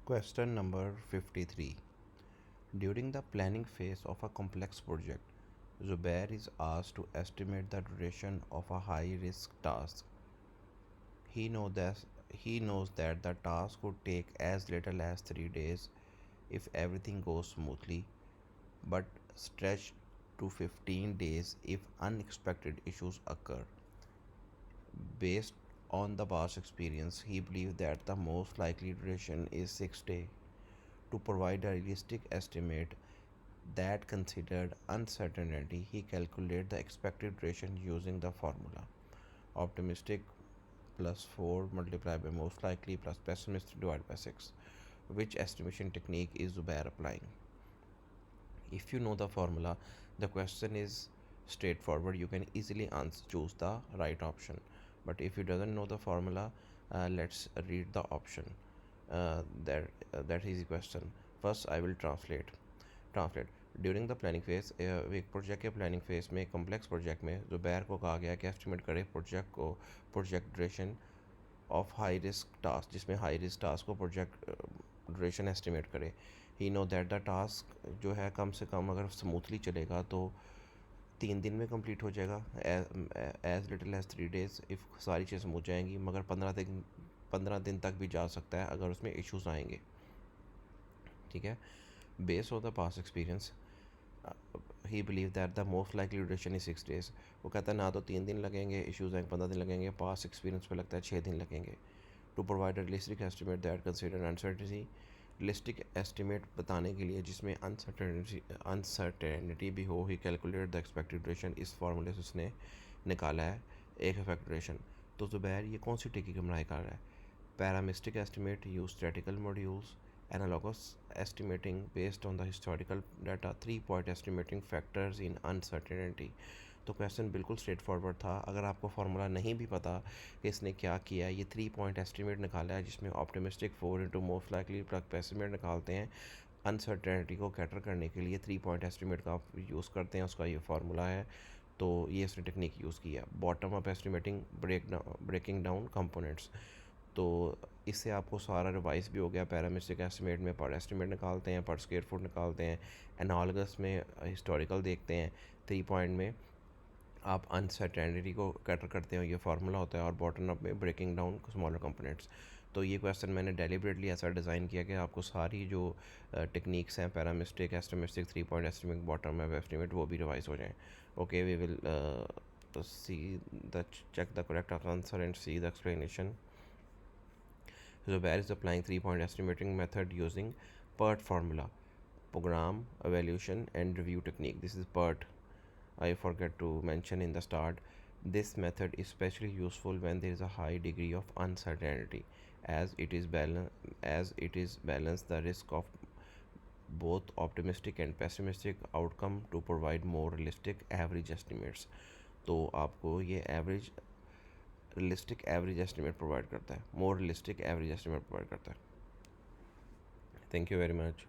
Question number 53. During the planning phase of a complex project, Zubair is asked to estimate the duration of a high risk task. He, know that, he knows that the task would take as little as 3 days if everything goes smoothly, but stretch to 15 days if unexpected issues occur. Based on the past experience, he believes that the most likely duration is 6 days. To provide a realistic estimate that considered uncertainty, he calculated the expected duration using the formula optimistic plus 4 multiplied by most likely plus pessimistic divided by 6. Which estimation technique is Zubair applying? If you know the formula, the question is straightforward. You can easily choose the right option. But if you doesn't know the formula, let's read the option. That is the question. First, I will translate during the planning phase एक project के planning phase में complex project में ज़ुबैर को कहा गया कि estimate करे project duration of high risk task, जिसमें हाई रिस्क टास्क को प्रोजेक्ट ड्यूरेशन एस्टिमेट करे. ही नो दैट द टास्क जो है कम से कम अगर स्मूथली चलेगा तो 3 दिन में कंप्लीट हो जाएगा, as little as 3 days if सारी चीज़ें स्मूथ जाएंगी, मगर 15 दिन तक भी जा सकता है अगर उसमें इश्यूज आएंगे. ठीक है. Based on the past experience he believe that the most likely duration is 6 days. वो कहता है ना तो 3 दिन लगेंगे, इश्यूज आएंगे 15 दिन लगेंगे, पास्ट एक्सपीरियंस पे लगता है 6 दिन लगेंगे. To provide a realistic estimate that consider uncertainty. Realistic estimate बताने के लिए जिसमें अनसर्टेनिटी भी हो, he calculate the expected duration. इस फार्मूले से उसने निकाला है एक एक्सपेक्टेड ड्यूरेशन. तो ज़ुबैर ये कौन सी टेक्निक बनाए कर रहा है? Parametric estimate use statistical modules, analogous estimating based on the historical data, 3 point estimating factors in uncertainty. तो क्वेश्चन बिल्कुल स्ट्रेट फॉरवर्ड था. अगर आपको फार्मूला नहीं भी पता कि इसने क्या किया, ये 3 पॉइंट एस्टिमेट निकाला है जिसमें optimistic 4 into most likely plus pessimistic निकालते हैं. अनसर्टेनिटी को कैटर करने के लिए 3 पॉइंट एस्टिमेट का आप यूज़ करते हैं, उसका ये फार्मूला है. तो ये इसने टेक्निक यूज़ किया. Bottom up estimating, breaking down components. तो इससे आपको सारा रिवाइज भी हो गया. पैरामेट्रिक एस्टिमेट में पर एस्टिमेट निकालते हैं, पर स्क्वायर फुट निकालते हैं. एनालगस में हिस्टोरिकल देखते हैं. 3 पॉइंट में आप अनसर्टेनिटी को कैटर करते हो, ये फार्मूला होता है. और बॉटम अप में ब्रेकिंग डाउन स्मॉलर कंपोनेंट्स. तो ये क्वेश्चन मैंने डेलिबरेटली ऐसा डिज़ाइन किया कि आपको सारी जो टेक्निक्स हैं, parametric estimating, 3 point estimate, bottom up estimate, वो भी रिवाइज हो जाएँ. Okay, we will see the check the correct answer and see the explanation. Zubair is applying 3 point estimating method using PERT formula, program, evaluation and review technique. This is PERT. I forget to mention in the start. This method is especially useful when there is a high degree of uncertainty, as it is balance the risk of both optimistic and pessimistic outcome to provide more realistic average estimates. तो आपको ये realistic average estimate provide करता है, more realistic average estimate provide करता है. Thank you very much.